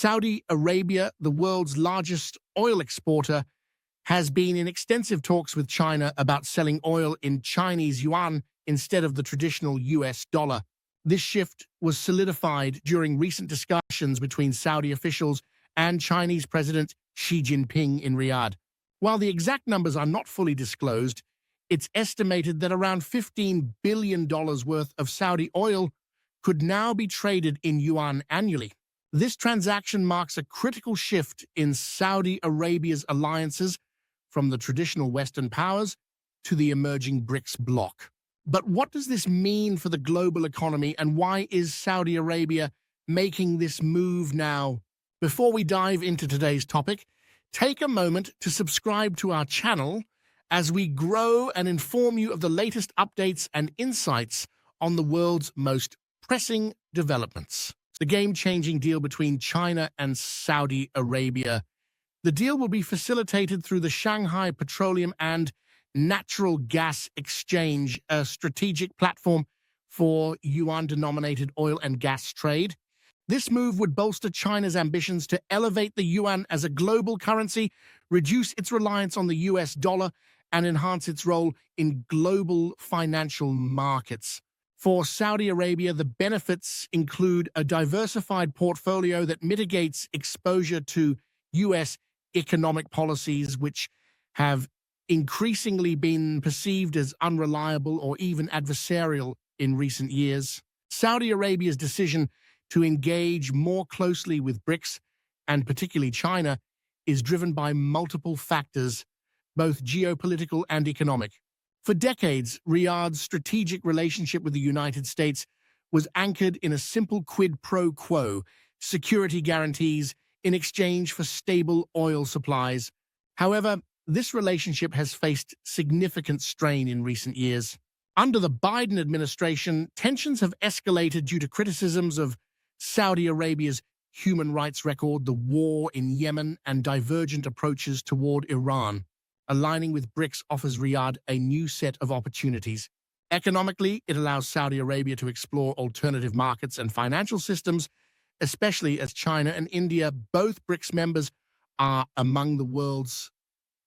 Saudi Arabia, the world's largest oil exporter, has been in extensive talks with China about selling oil in Chinese yuan instead of the traditional US dollar. This shift was solidified during recent discussions between Saudi officials and Chinese President Xi Jinping in Riyadh. While the exact numbers are not fully disclosed, it's estimated that around $15 billion worth of Saudi oil could now be traded in yuan annually. This transaction marks a critical shift in Saudi Arabia's alliances from the traditional Western powers to the emerging BRICS bloc. But what does this mean for the global economy, and why is Saudi Arabia making this move now? Before we dive into today's topic, take a moment to subscribe to our channel as we grow and inform you of the latest updates and insights on the world's most pressing developments. The game-changing deal between China and Saudi Arabia. The deal will be facilitated through the Shanghai Petroleum and Natural Gas Exchange, a strategic platform for yuan-denominated oil and gas trade. This move would bolster China's ambitions to elevate the yuan as a global currency, reduce its reliance on the US dollar, and enhance its role in global financial markets. For Saudi Arabia, the benefits include a diversified portfolio that mitigates exposure to US economic policies, which have increasingly been perceived as unreliable or even adversarial in recent years. Saudi Arabia's decision to engage more closely with BRICS, and particularly China, is driven by multiple factors, both geopolitical and economic. For decades, Riyadh's strategic relationship with the United States was anchored in a simple quid pro quo: security guarantees in exchange for stable oil supplies. However, this relationship has faced significant strain in recent years. Under the Biden administration, tensions have escalated due to criticisms of Saudi Arabia's human rights record, the war in Yemen, and divergent approaches toward Iran. Aligning with BRICS offers Riyadh a new set of opportunities. Economically, it allows Saudi Arabia to explore alternative markets and financial systems, especially as China and India, both BRICS members, are among the world's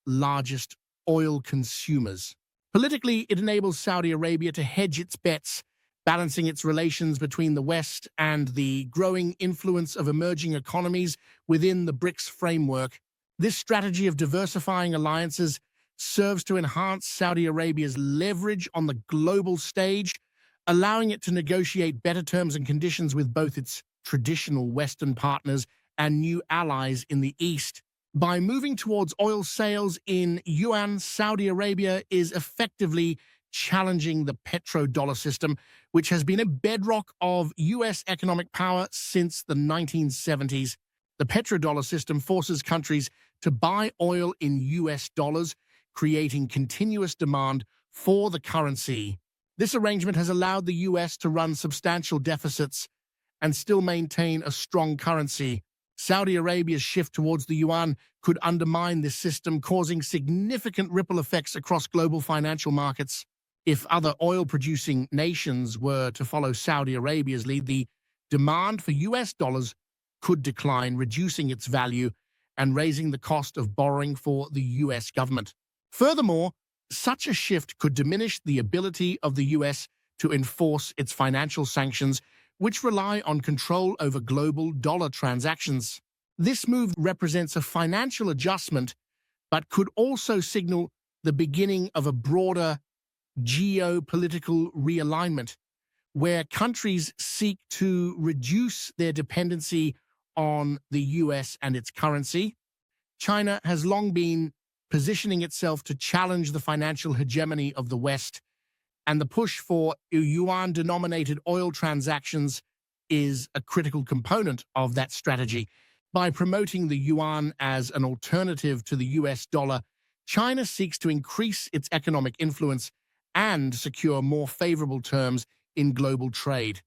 largest oil consumers. Politically, it enables Saudi Arabia to hedge its bets, balancing its relations between the West and the growing influence of emerging economies within the BRICS framework. This strategy of diversifying alliances serves to enhance Saudi Arabia's leverage on the global stage, allowing it to negotiate better terms and conditions with both its traditional Western partners and new allies in the East. By moving towards oil sales in yuan, Saudi Arabia is effectively challenging the petrodollar system, which has been a bedrock of U.S. economic power since the 1970s. The petrodollar system forces countries to buy oil in US dollars, creating continuous demand for the currency. This arrangement has allowed the US to run substantial deficits and still maintain a strong currency. Saudi Arabia's shift towards the yuan could undermine this system, causing significant ripple effects across global financial markets. If other oil-producing nations were to follow Saudi Arabia's lead, the demand for US dollars could decline, reducing its value and raising the cost of borrowing for the US government. Furthermore, such a shift could diminish the ability of the US to enforce its financial sanctions, which rely on control over global dollar transactions. This move represents a financial adjustment, but could also signal the beginning of a broader geopolitical realignment, where countries seek to reduce their dependency on the US and its currency. China has long been positioning itself to challenge the financial hegemony of the West, and the push for yuan-denominated oil transactions is a critical component of that strategy. By promoting the yuan as an alternative to the US dollar, China seeks to increase its economic influence and secure more favorable terms in global trade.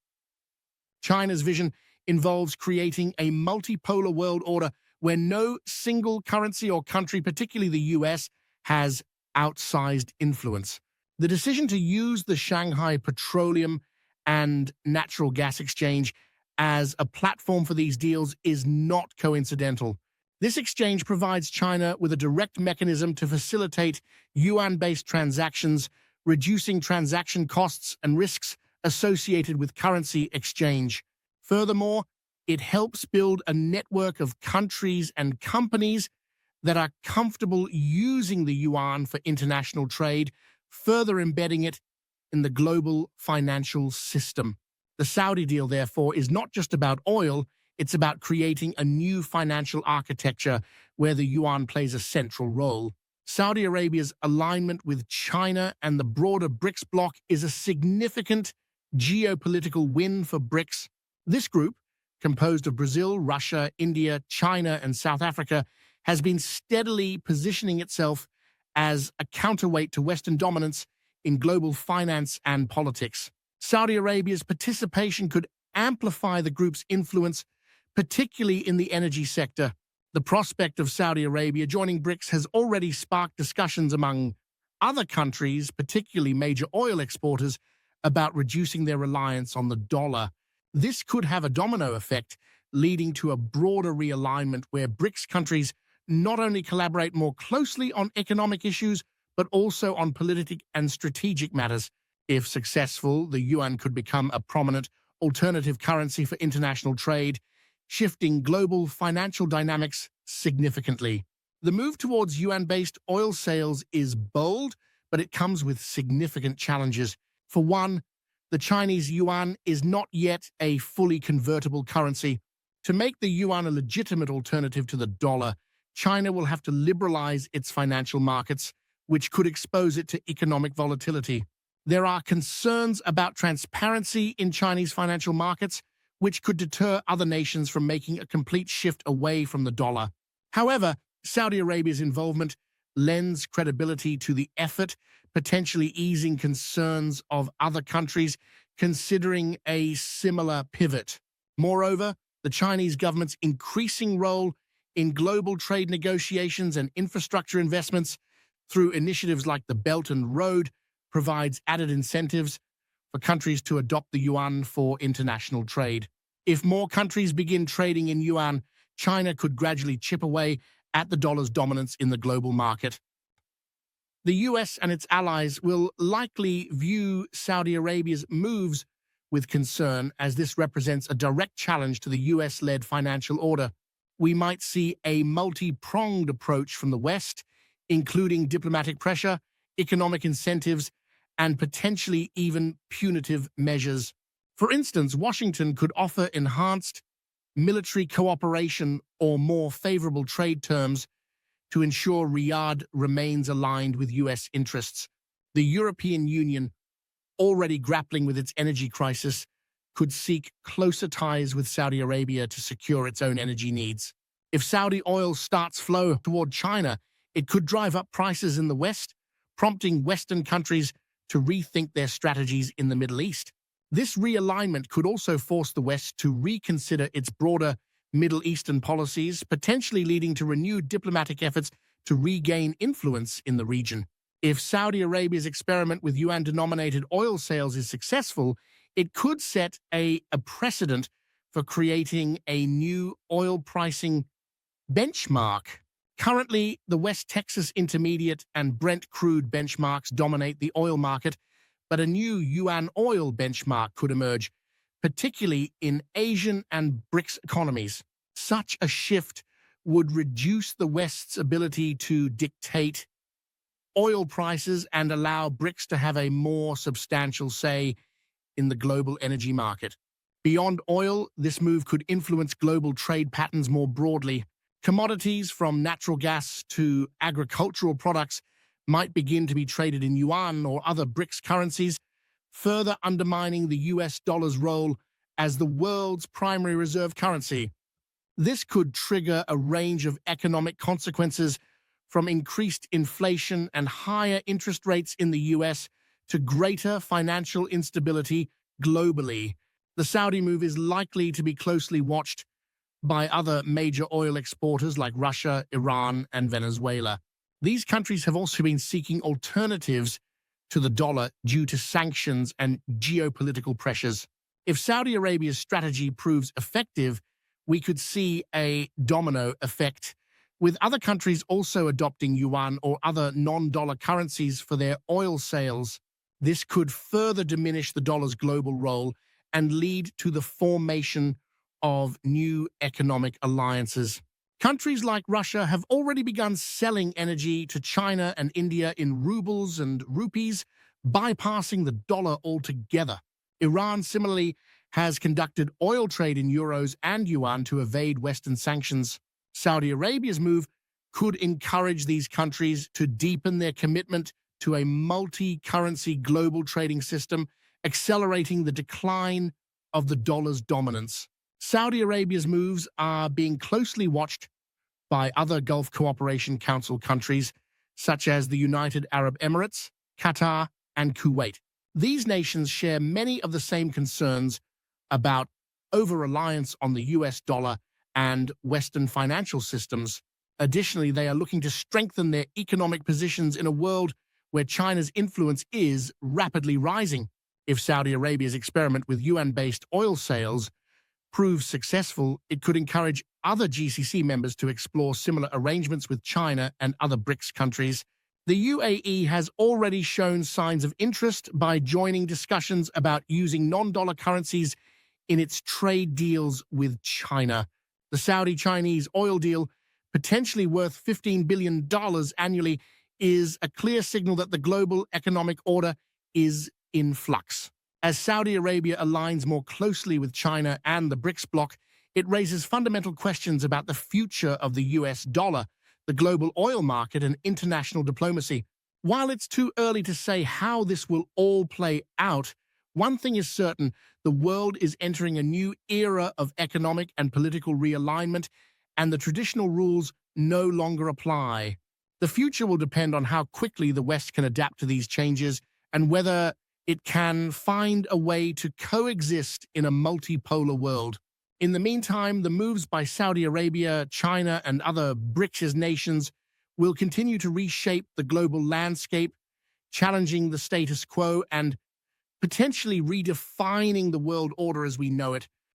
China's vision involves creating a multipolar world order where no single currency or country, particularly the US, has outsized influence. The decision to use the Shanghai Petroleum and Natural Gas Exchange as a platform for these deals is not coincidental. This exchange provides China with a direct mechanism to facilitate yuan-based transactions, reducing transaction costs and risks associated with currency exchange. Furthermore, it helps build a network of countries and companies that are comfortable using the yuan for international trade, further embedding it in the global financial system. The Saudi deal, therefore, is not just about oil, it's about creating a new financial architecture where the yuan plays a central role. Saudi Arabia's alignment with China and the broader BRICS bloc is a significant geopolitical win for BRICS. This group, composed of Brazil, Russia, India, China, and South Africa, has been steadily positioning itself as a counterweight to Western dominance in global finance and politics. Saudi Arabia's participation could amplify the group's influence, particularly in the energy sector. The prospect of Saudi Arabia joining BRICS has already sparked discussions among other countries, particularly major oil exporters, about reducing their reliance on the dollar. This could have a domino effect, leading to a broader realignment where BRICS countries not only collaborate more closely on economic issues, but also on political and strategic matters. If successful, the yuan could become a prominent alternative currency for international trade, shifting global financial dynamics significantly. The move towards yuan-based oil sales is bold, but it comes with significant challenges. For one, the Chinese yuan is not yet a fully convertible currency. To make the yuan a legitimate alternative to the dollar, China will have to liberalize its financial markets, which could expose it to economic volatility. There are concerns about transparency in Chinese financial markets, which could deter other nations from making a complete shift away from the dollar. However, Saudi Arabia's involvement lends credibility to the effort, potentially easing concerns of other countries considering a similar pivot. Moreover, the Chinese government's increasing role in global trade negotiations and infrastructure investments through initiatives like the Belt and Road provides added incentives for countries to adopt the yuan for international trade. If more countries begin trading in yuan, China could gradually chip away at the dollar's dominance in the global market. The US and its allies will likely view Saudi Arabia's moves with concern, as this represents a direct challenge to the US-led financial order. We might see a multi-pronged approach from the West, including diplomatic pressure, economic incentives, and potentially even punitive measures. For instance, Washington could offer enhanced military cooperation or more favorable trade terms to ensure Riyadh remains aligned with US interests. The European Union, already grappling with its energy crisis, could seek closer ties with Saudi Arabia to secure its own energy needs. If Saudi oil starts flow toward China, it could drive up prices in the West, prompting Western countries to rethink their strategies in the Middle East. This realignment could also force the West to reconsider its broader Middle Eastern policies, potentially leading to renewed diplomatic efforts to regain influence in the region. If Saudi Arabia's experiment with yuan-denominated oil sales is successful, it could set a precedent for creating a new oil pricing benchmark. Currently, the West Texas Intermediate and Brent crude benchmarks dominate the oil market, but a new yuan oil benchmark could emerge, particularly in Asian and BRICS economies. Such a shift would reduce the West's ability to dictate oil prices and allow BRICS to have a more substantial say in the global energy market. Beyond oil, this move could influence global trade patterns more broadly. Commodities from natural gas to agricultural products might begin to be traded in yuan or other BRICS currencies, further undermining the US dollar's role as the world's primary reserve currency. This could trigger a range of economic consequences, from increased inflation and higher interest rates in the US to greater financial instability globally. The Saudi move is likely to be closely watched by other major oil exporters like Russia, Iran, and Venezuela. These countries have also been seeking alternatives to the dollar due to sanctions and geopolitical pressures. If Saudi Arabia's strategy proves effective, we could see a domino effect, with other countries also adopting yuan or other non-dollar currencies for their oil sales. This could further diminish the dollar's global role and lead to the formation of new economic alliances. Countries like Russia have already begun selling energy to China and India in rubles and rupees, bypassing the dollar altogether. Iran similarly has conducted oil trade in euros and yuan to evade Western sanctions. Saudi Arabia's move could encourage these countries to deepen their commitment to a multi-currency global trading system, accelerating the decline of the dollar's dominance. Saudi Arabia's moves are being closely watched by other Gulf Cooperation Council countries, such as the United Arab Emirates, Qatar, and Kuwait. These nations share many of the same concerns about over-reliance on the US dollar and Western financial systems. Additionally, they are looking to strengthen their economic positions in a world where China's influence is rapidly rising. If Saudi Arabia's experiment with yuan-based oil sales proves successful, it could encourage other GCC members to explore similar arrangements with China and other BRICS countries. The UAE has already shown signs of interest by joining discussions about using non-dollar currencies in its trade deals with China. The Saudi-Chinese oil deal, potentially worth $15 billion annually, is a clear signal that the global economic order is in flux. As Saudi Arabia aligns more closely with China and the BRICS bloc, it raises fundamental questions about the future of the US dollar, the global oil market, and international diplomacy. While it's too early to say how this will all play out, one thing is certain: the world is entering a new era of economic and political realignment, and the traditional rules no longer apply. The future will depend on how quickly the West can adapt to these changes and whether it can find a way to coexist in a multipolar world. In the meantime, the moves by Saudi Arabia, China, and other BRICS nations will continue to reshape the global landscape, challenging the status quo and potentially redefining the world order as we know it.